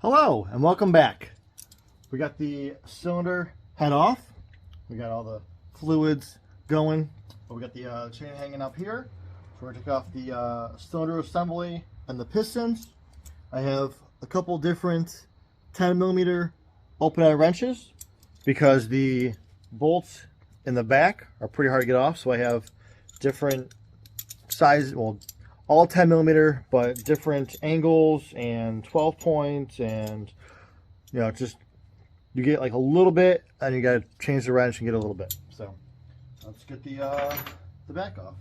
Hello and welcome back. We got the cylinder head off. We got all the fluids going, but we got the chain hanging up here. So we're going to take off the cylinder assembly and the pistons. I have a couple different 10mm open-end wrenches because the bolts in the back are pretty hard to get off. So I have different size, well, all 10mm, but different angles and 12 points, and just you get like a little bit, and you got to change the wrench and get a little bit. So let's get the back off.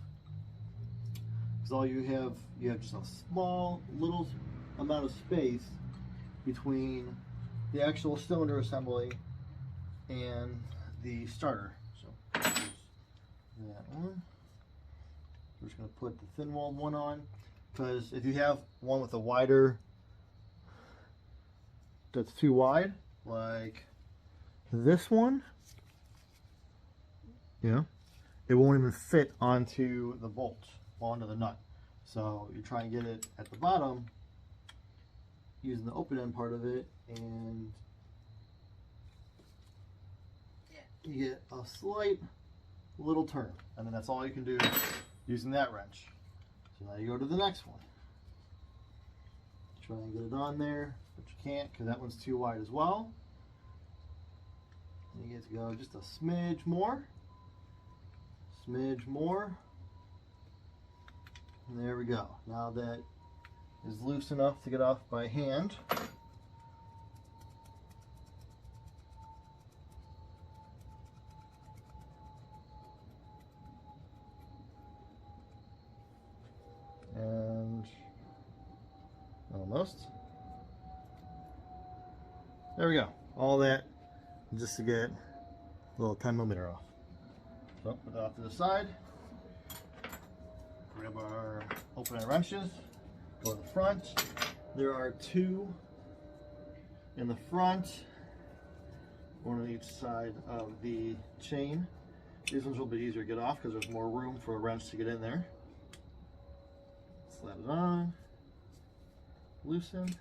Because all you have just a small little amount of space between the actual cylinder assembly and the starter. So that one. We're just going to put the thin walled one on, because if you have one with a wider, that's too wide, like this one, it won't even fit onto the bolt, onto the nut. So you try and get it at the bottom using the open end part of it, and you get a slight little turn, and then that's all you can do using that wrench. So now you go to the next one. Try and get it on there, but you can't because that one's too wide as well. And you get to go just a smidge more. And there we go. Now that is loose enough to get off by hand. And almost. There we go. All that just to get a little 10mm off. So put that off to the side. Grab our open-end wrenches. Go to the front. There are two in the front, one on each side of the chain. These ones will be easier to get off because there's more room for a wrench to get in there. Slap it on, loosen.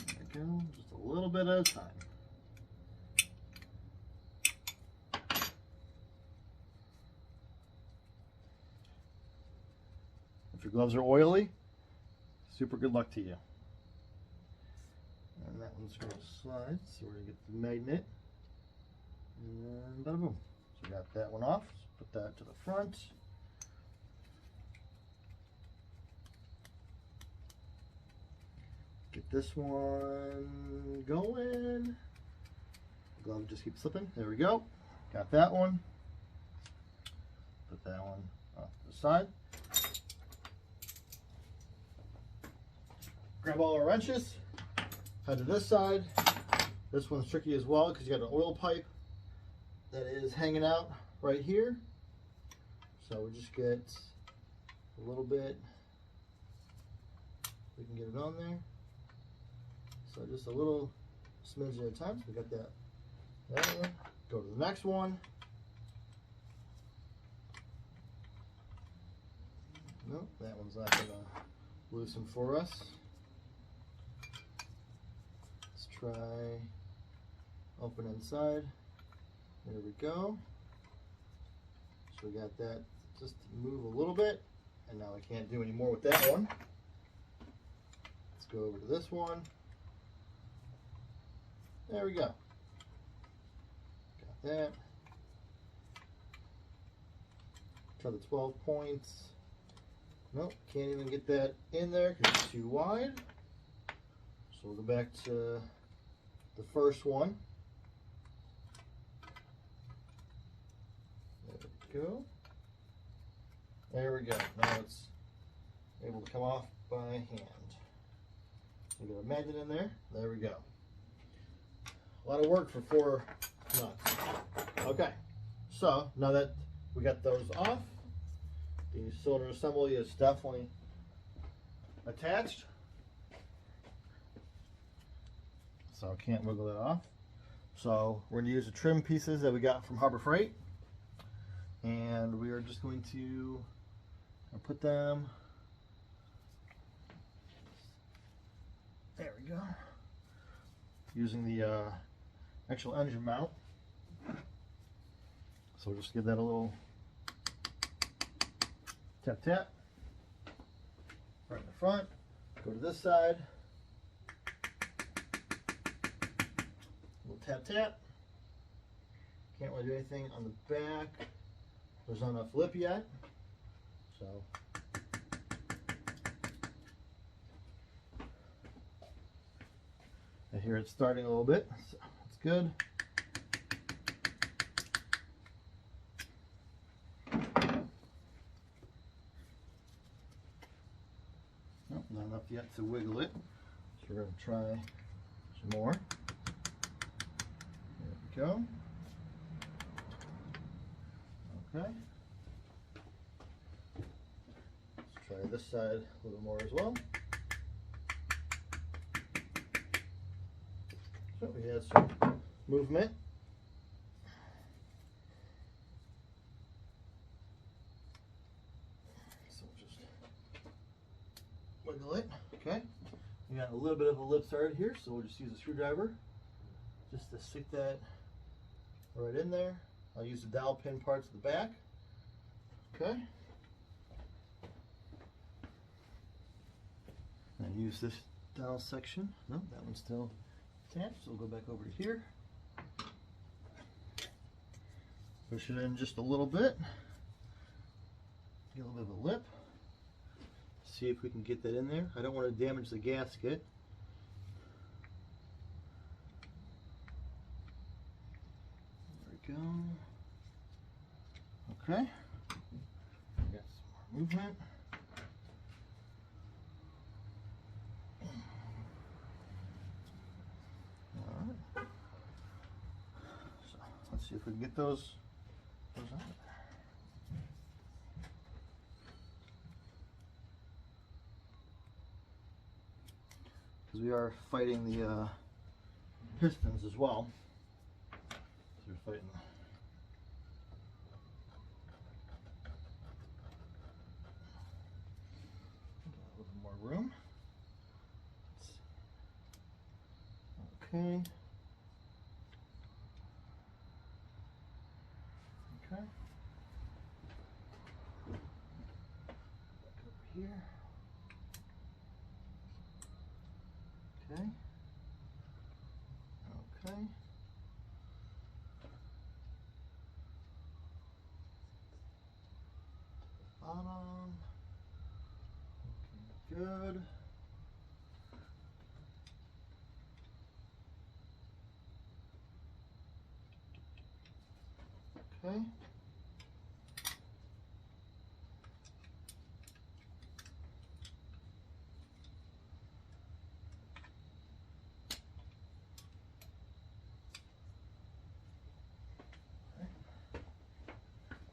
There we go, just a little bit at a time. If your gloves are oily, super good luck to you. And that one's going to slide, so we're going to get the magnet, and bada boom. So we got that one off. Let's put that to the front. Get this one going. The glove just keeps slipping. There we go. Got that one. Put that one off to the side. Grab all our wrenches. Head to this side. This one's tricky as well because you got an oil pipe that is hanging out right here. So we just get a little bit, we can get it on there. So just a little smidge at a time. So we got that one. Go to the next one. Nope, that one's not gonna loosen for us. Let's try open inside. There we go. So we got that just move a little bit, and now I can't do any more with that one. Let's go over to this one. There we go. Got that. Try the 12 points. Nope, can't even get that in there because it's too wide. So we'll go back to the first one. Go. There we go. Now it's able to come off by hand. We got a magnet in there. There we go. A lot of work for 4 nuts. Okay, so now that we got those off, the cylinder assembly is definitely attached. So I can't wiggle that off. So we're going to use the trim pieces that we got from Harbor Freight. And we are just going to I'll put them, there we go, using the actual engine mount. So we'll just give that a little tap tap right in the front. Go to this side, little tap tap. Can't really do anything on the back. There's not enough lip yet, so I hear it starting a little bit, so that's good. Nope, not enough yet to wiggle it, so we're going to try some more. There we go. Okay. Let's try this side a little more as well. So we had some movement. So just wiggle it. Okay. We got a little bit of a lip started here, so we'll just use a screwdriver just to stick that right in there. I'll use the dowel pin parts at the back. Okay. And use this dowel section. No, that one's still attached, so we'll go back over to here. Push it in just a little bit. Get a little bit of a lip. See if we can get that in there. I don't want to damage the gasket. There we go. Okay, we got some more movement. All right. So let's see if we can get those out there. Because we are fighting the pistons as well. So we're fighting. Room. Okay. Okay. Back over here. Okay. Okay. Bottom. Good. Okay.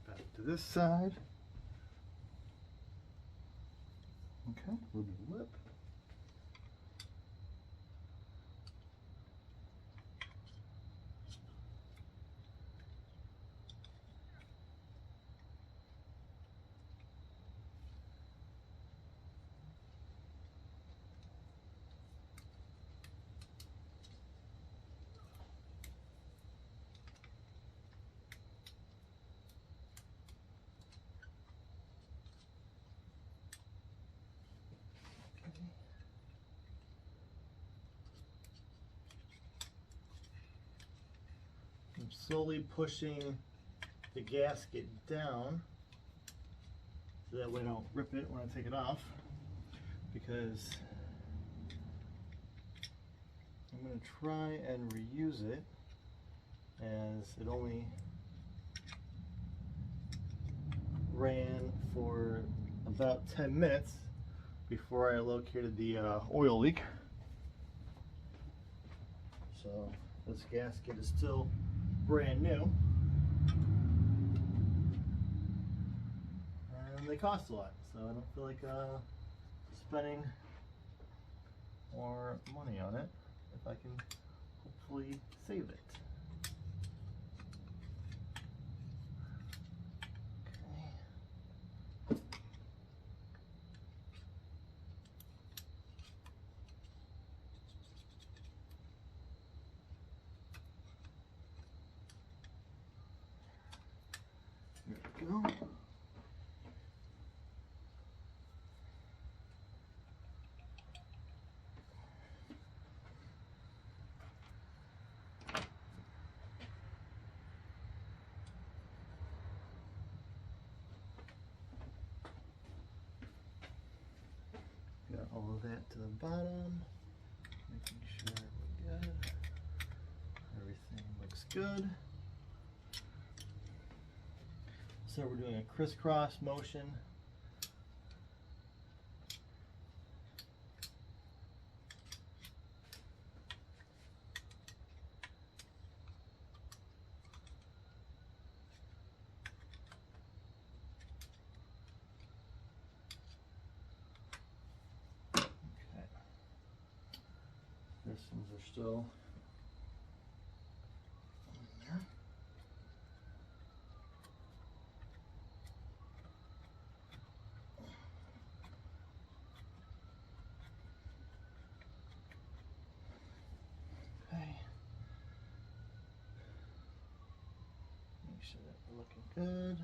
Back to this side. Okay, a little bit of lip. I'm slowly pushing the gasket down so that way I don't rip it when I take it off, because I'm going to try and reuse it, as it only ran for about 10 minutes before I located the oil leak. So this gasket is still brand new, and they cost a lot, so I don't feel like spending more money on it if I can hopefully save it. go. Got all of that to the bottom, making sure we're good. Everything looks good. So we're doing a crisscross motion. Pistons are still in there. Okay. Make sure that we're looking good.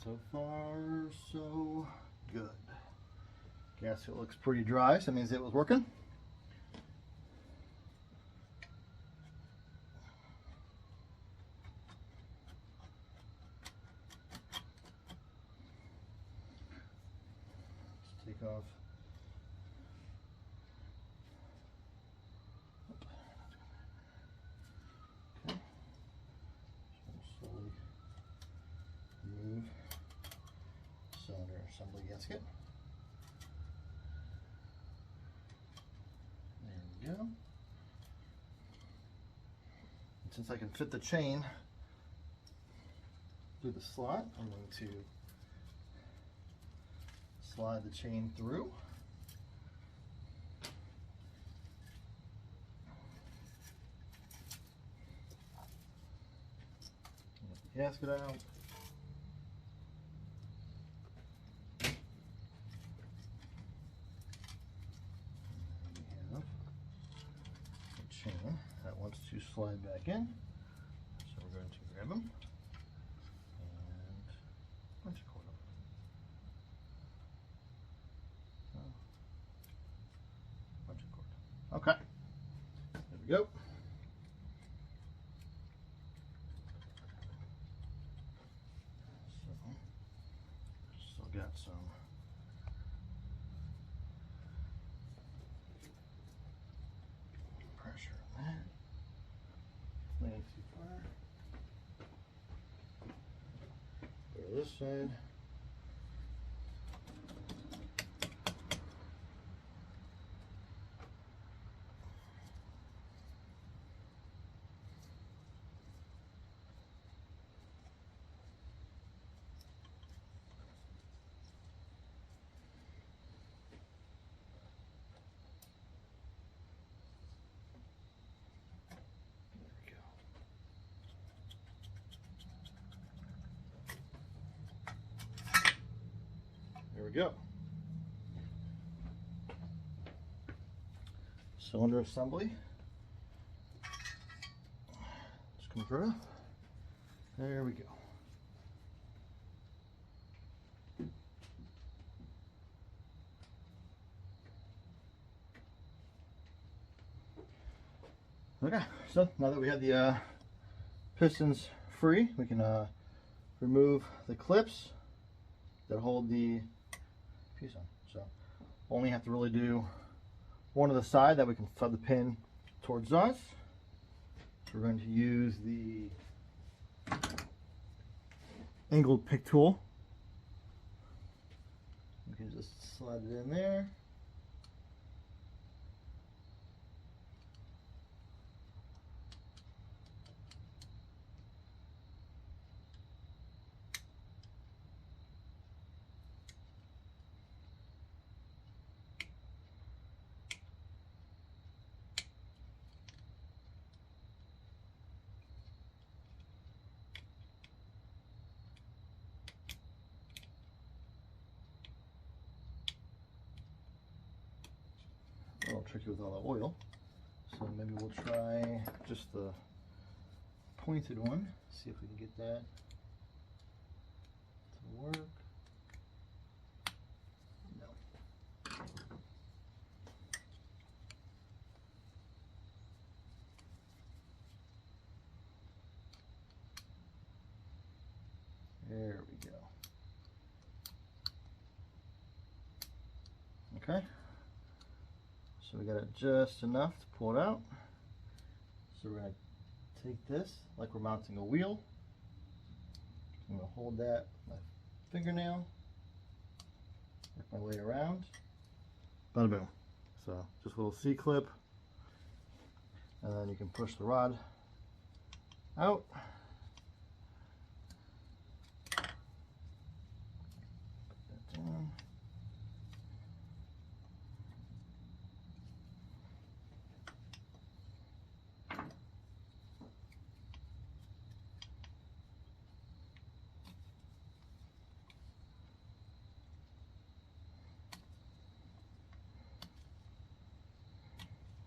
So far, so good. Gasket looks pretty dry, so that means it was working. Take off. Okay. So slowly remove cylinder assembly gasket. There we go. And since I can fit the chain through the slot, I'm going to slide the chain through. Get the gasket out. We have the chain that wants to slide back in. So we're going to grab them and bunch of cord over. Bunch of cord. Okay. There we go. So, still got some pressure on that. Laying too far. Go to this side. There we go. Cylinder assembly. Just come through. There we go. Okay, so now that we have the pistons free, we can remove the clips that hold the piston. So only have to really do one on the side that we can thread the pin towards us. So we're going to use the angled pick tool. We can just slide it in there. A little tricky with all the oil, so maybe we'll try just the pointed one, see if we can get that Okay, so we got it just enough to pull it out. So we're going to take this like we're mounting a wheel. I'm going to hold that with my fingernail, work my way around, bada boom. So just a little C-clip, and then you can push the rod out. Put that down.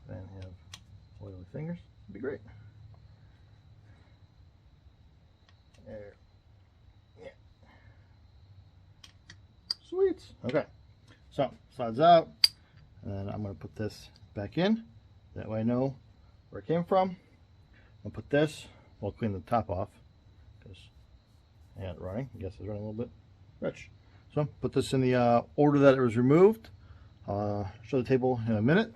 And have oily fingers, it'd be great. There. Yeah. Sweet. Okay. So slides out, and I'm going to put this back in. That way I know where it came from. I'll put this. We'll clean the top off because I had it running. I guess it's running a little bit rich. So put this in the order that it was removed. Show the table in a minute.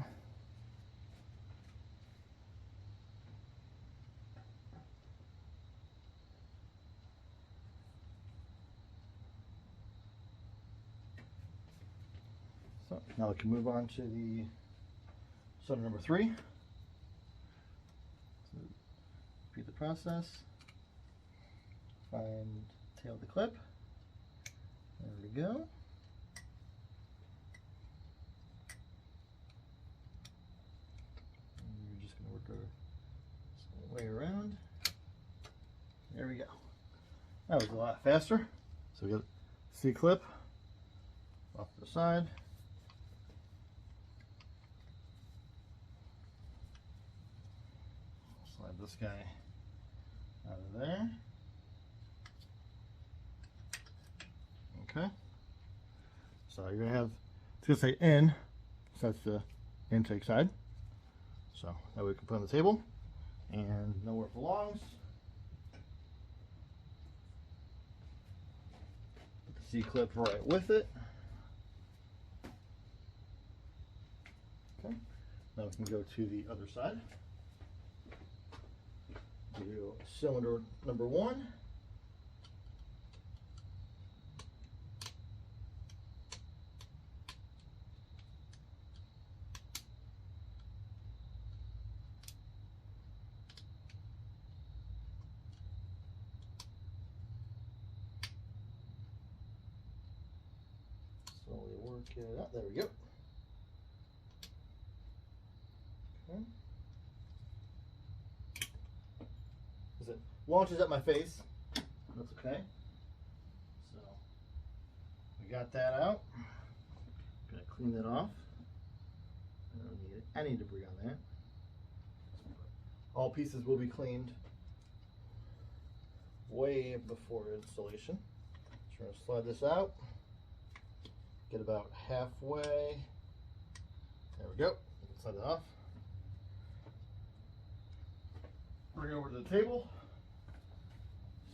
So now we can move on to the cylinder number 3. So repeat the process. Find tail of the clip. There we go. And we're just going to work our way around. There we go. That was a lot faster. So we got C-clip off to the side. Slide this guy out of there. Okay. So you're gonna have, it's gonna say in, so that's the intake side. So that way we can put it on the table and know where it belongs. Put the C-clip right with it. Okay. Now we can go to the other side. Do cylinder number 1. Slowly work it out. There we go. Okay. As it launches at my face, that's okay. So we got that out. Gonna clean that off. I don't need any debris on that. All pieces will be cleaned way before installation. So we're gonna slide this out. Get about halfway. There we go. You can slide it off. Bring it over to the table.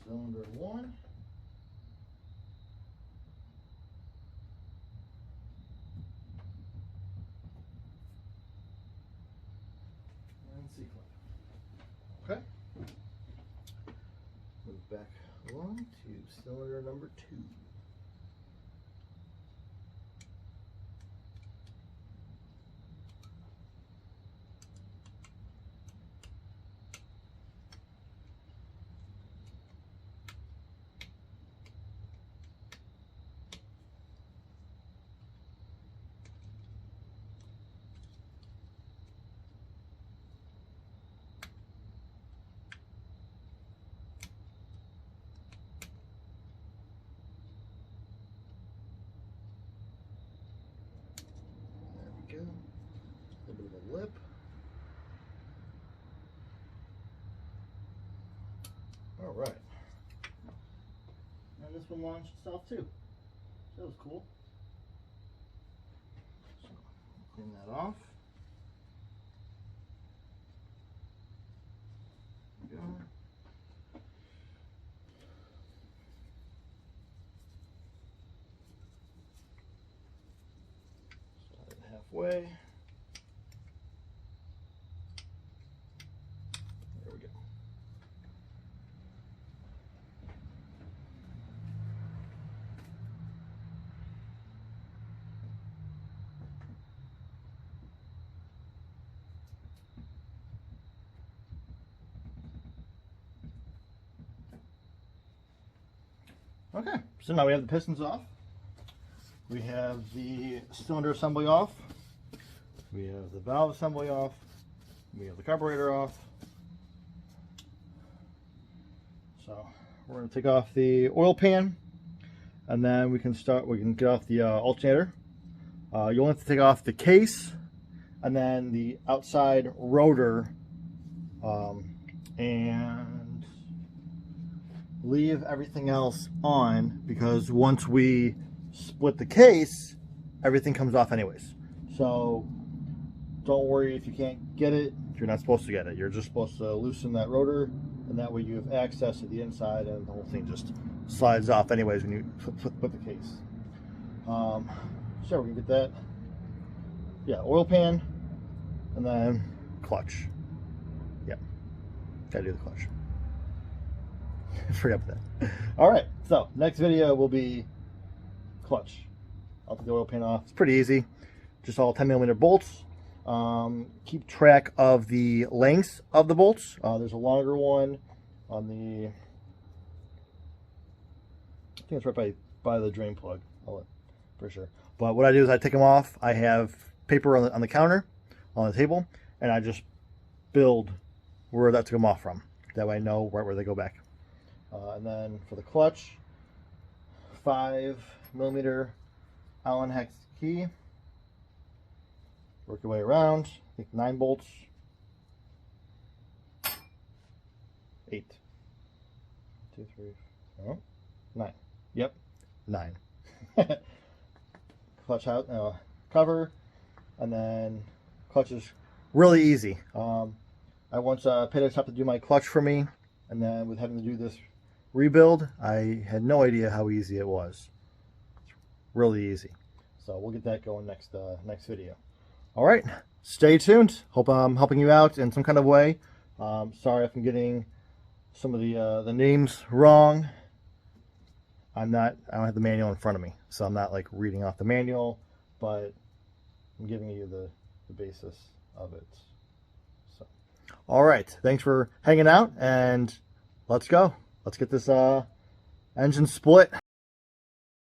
Cylinder 1. And C-clip. Okay. Move back along to cylinder number 2. Go. A little bit of a lip. All right. And this one launched itself too. So that was cool. So clean that off. There we go. halfway. There we go. Okay, so now we have the pistons off. We have the cylinder assembly off. We have the valve assembly off. We have the carburetor off. So we're going to take off the oil pan, and then we can get off the alternator. You'll have to take off the case, and then the outside rotor, and leave everything else on, because once we split the case, everything comes off anyways. So don't worry if you can't get it. You're not supposed to get it. You're just supposed to loosen that rotor, and that way you have access to the inside, and the whole thing just slides off anyways when you put the case. So we can get that. Yeah, oil pan, and then clutch. Yep, gotta do the clutch. Forgot about that. All right, so next video will be clutch. I'll take the oil pan off. It's pretty easy. Just all 10mm bolts. Keep track of the lengths of the bolts. There's a longer one on the, I think it's right by the drain plug. For sure. But what I do is I take them off. I have paper on the counter, on the table, and I just build where that to come off from. That way I know where they go back. And then for the clutch, 5mm Allen hex key. Work your way around. I think 9 bolts. 8. 2, 3, 4, 9. Yep, 9. Clutch out, cover, and then clutch is really easy. I once paid a shop to do my clutch for me, and then with having to do this rebuild, I had no idea how easy it was. It's really easy. So we'll get that going next video. All right, stay tuned. Hope I'm helping you out in some kind of way. Sorry if I'm getting some of the names wrong. I don't have the manual in front of me, so I'm not like reading off the manual, but I'm giving you the basis of it. So, all right, thanks for hanging out, and let's go. Let's get this engine split.